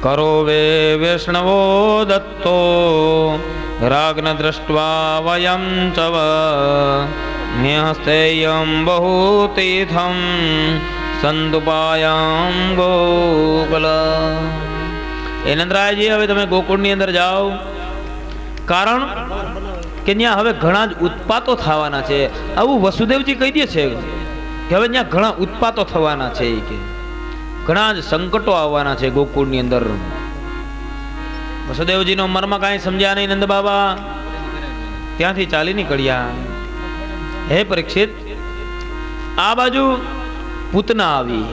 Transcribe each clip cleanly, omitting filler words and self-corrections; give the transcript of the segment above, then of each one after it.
કરો વે વૈષ્ણવો દત્તો રાગ્ન દ્રષ્ટ્વા વયમ ચવ ન્યસ્તેયમ બહુતીર્થમ સંતુપાયામ ગોકુલ. એ નંદરાયજી હવે તમે ગોકુળની અંદર જાઓ, કારણ કે ત્યાં હવે ઘણા જ ઉત્પાતો થવાના છે. આવું વસુદેવજી કહી દે છે કે હવે ત્યાં ઘણા ઉત્પાતો થવાના છે, કે ઘણા જ સંકટો આવવાના છે ગોકુળની અંદર. વસુદેવજીનો મર્મ કાંઈ સમજ્યા નહીં નંદ બાબા, ત્યાંથી ચાલી નીકળ્યા. હે પરીક્ષિત, આ બાજુ પૂતના આવી.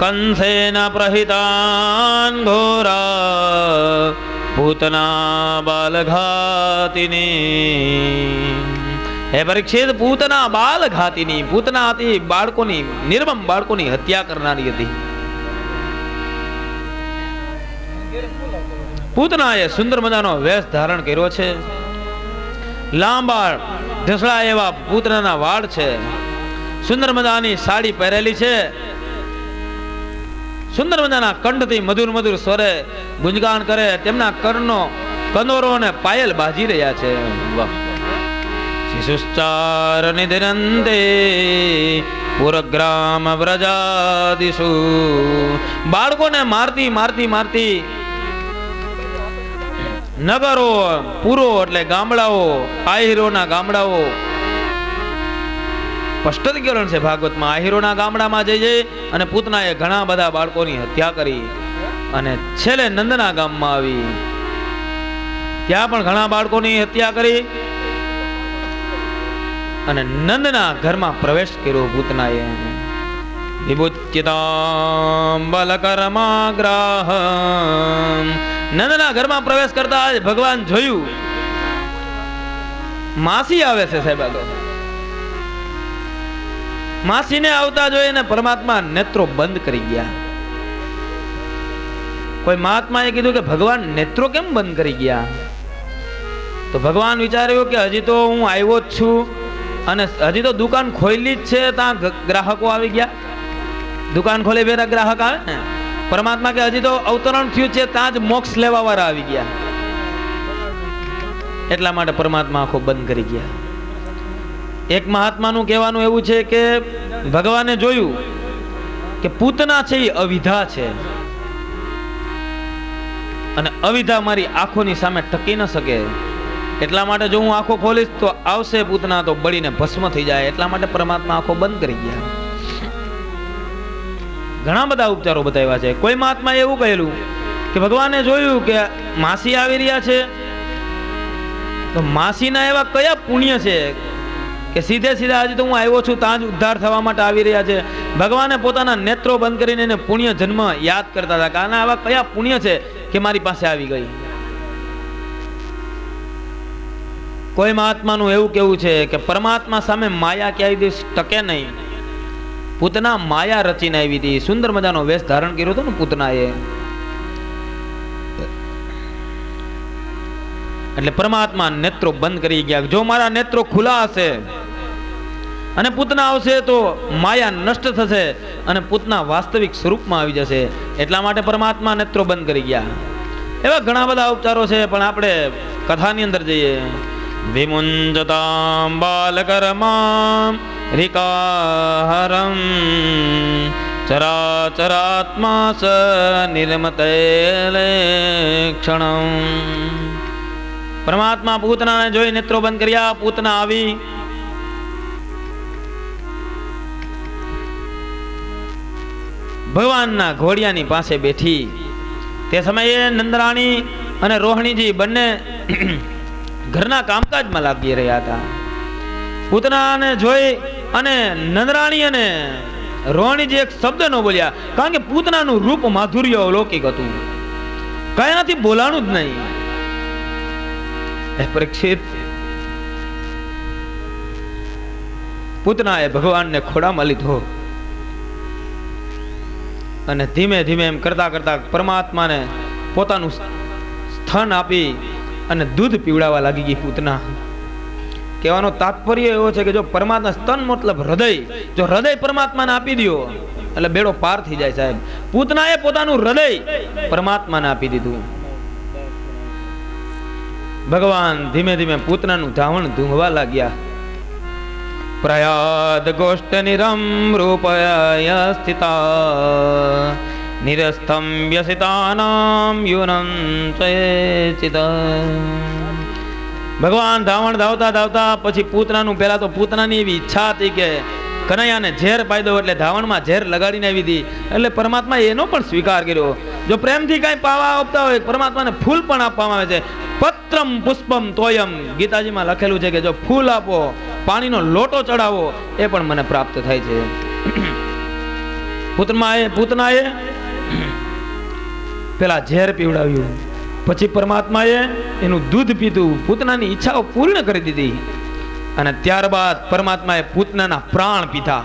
કંસેન પ્રહિતાન ઘોરા પૂતના બાલઘાતિની. હે પરીક્ષિત, પૂતના બાલઘાતિની, પૂતના હતી બાળકોની, નિર્મમ બાળકોની હત્યા કરનારી હતી. પૂતનાએ સુંદર મજાનો વેશ ધારણ કર્યો છે. લાંબા ઢસડા એવા પૂતનાના વાળ છે. સુંદર મજાની સાડી પહેરેલી છે. સુંદર મજાના કંઠથી મધુર મધુર સ્વરે ગુંજગાન કરે. તેમના કર્ણનો કંદોરો અને પાયલ બાજી રહ્યા છે. વાહ! શિશુશ્ચાર નિધિનંદે પુરગ્રામ વ્રજાદિષુ. બાળકોને મારતી મારતી મારતી નગરો, પૂરો એટલે ગામડાઓ, આહિરોના ગામડાઓ, સ્પષ્ટીકરણ છે ભાગવતમાં. આહિરોના ગામડામાં જઈ અને પૂતનાએ ઘણા બધા બાળકોની હત્યા કરી અને છેલ્લે નંદના ગામમાં આવી. ત્યાં પણ ઘણા બાળકોની હત્યા કરી અને નંદના ઘરમાં પ્રવેશ કર્યો પૂતનાએ. વિભુચ્યતામ બલકર્માગ્રાહ. નંદના ઘરમાં પ્રવેશ કરતા ભગવાન જોયું માસી આવે છે. સાહેબ આગળ માસીને આવતા જોઈને પરમાત્મા નેત્રો બંધ કરી ગયા. કોઈ મહાત્માએ કીધું કે ભગવાન નેત્રો કેમ બંધ કરી ગયા? તો ભગવાન વિચાર્યું કે હજી તો હું આવ્યો જ છું અને હજી તો દુકાન ખોલી જ છે, ત્યાં ગ્રાહકો આવી ગયા. દુકાન ખોલે બેરા ગ્રાહક આવે ને. પરમાત્મા કે હજી તો અવતરણ થયું છે, ત્યાં જ મોક્ષ લેવા વાળા આવી ગયા. એટલા માટે પરમાત્મા આંખો બંધ કરી ગયા. એક મહાત્માનું કહેવાનું એવું છે કે ભગવાને જોયું કે પૂતના છે એ અવિધા છે અને અવિધા મારી આંખોની સામે ટકી ન શકે. એટલા માટે જો હું આંખો ખોલીશ તો આવશે પૂતના તો બળીને ભસ્મ થઈ જાય. એટલા માટે પરમાત્મા આંખો બંધ કરી ગયા. ઘણા બધા ઉપચારો બતાવ્યા છે. કોઈ મહાત્માએ એવું કહેલું કે ભગવાને જોયું કે માસી આવી રહ્યા છે, તો માસીના એવા કયા પુણ્ય છે કે સીધે સીધા હજી તો હું આવ્યો છું ત્યાં જ ઉદ્ધાર થવા માટે આવી રહ્યા છે. ભગવાને પોતાના નેત્રો બંધ કરીને એને પુણ્ય જન્મ યાદ કરતા હતા કે આના આવા કયા પુણ્ય છે કે મારી પાસે આવી ગઈ. કોઈ મહાત્માનું એવું કેવું છે કે પરમાત્મા સામે માયા ક્યાંય દિવસ ટકે નહીં. પૂતના માયા રચીને આવી હતી. સુંદર મજાનો વેશ ધારણ કર્યો હતો ને પૂતનાએ. એટલે પરમાત્મા નેત્રો બંધ કરી ગયા. જો મારા નેત્રો ખુલ્લા હશે અને પૂતના આવશે તો માયા નષ્ટ થશે અને પૂતના વાસ્તવિક સ્વરૂપમાં આવી જશે. એટલા માટે પરમાત્મા નેત્રો બંધ કરી ગયા. એવા ઘણા બધા ઉપચારો છે, પણ આપણે કથાની અંદર જઈએ. વિમુંજતામ બાલકર્મામ રિકાહરમ ચરાચરાત્મા સ નિર્મતૈલેક્ષણમ. પરમાત્મા પૂતનાને જોઈ નેત્રો બંધ કર્યા. પૂતના આવી ભગવાનના ઘોડિયાની પાસે બેઠી. તે સમયે નંદરાણી અને રોહિણીજી બંને ઘરના કામકાજમાં લાગી રહ્યા હતા. પૂતનાને જોઈ અને નંદરાણી અને રોહિણીજી એક શબ્દ ન બોલ્યા, કારણ કે પૂતનાનું રૂપ માધુર્ય અલૌકિક હતું. કયાથી બોલાણું જ નહીં. પરીક્ષિત, પૂતનાએ ભગવાનને ખોડામાં લીધો અને ધીમે ધીમે એમ કરતા કરતા પરમાત્માને પોતાનું સ્થાન આપી અને દૂધ પીવડાવવા લાગી ગઈ પૂતના. કહેવાનો તાત્પર્ય એવો છે કે જો પરમાત્મા, સ્તન મતલબ હૃદય, જો હૃદય પરમાત્માને આપી દો એટલે બેડો પાર થઈ જાય સાહેબ. પૂતનાએ પોતાનું હૃદય પરમાત્માને આપી દીધું. ભગવાન ધીમે ધીમે પૂતનાનું ધાવણ ધૂંઘવા લાગ્યા. પ્રયાદ ગોષ્ઠ નિરમ રૂપય સ્થિતા નિરસ્તમ વ્યસિતાનામ યુનમ ચેચિત. ભગવાન ધાવણ ધાવતા ધાવતા પછી પૂતનાનું, પહેલા તો પૂતનાની એવી ઈચ્છા હતી કે કનૈયાને ઝેર પાઈ દો, એટલે ધાવણમાં ઝેર લગાડીને આવી હતી. એટલે પરમાત્મા એનો પણ સ્વીકાર કર્યો. જો પ્રેમથી કાંઈ પાવા આપતા હોય પરમાત્માને ફૂલ પણ આપવામાં આવે છે. પત્રમ પુષ્પમ તોયમ, ગીતાજીમાં લખેલું છે કે જો ફૂલ આપો, પાણીનો લોટો ચડાવો, એ પણ મને પ્રાપ્ત થાય છે. પૂતનાએ પેલા ઝેર પીવડાવ્યું, પછી પરમાત્માએ એનું દૂધ પીધું, પૂતનાની ઈચ્છાઓ પૂર્ણ કરી દીધી. અને ત્યારબાદ પરમાત્માએ પૂતનાના પ્રાણ પીધા.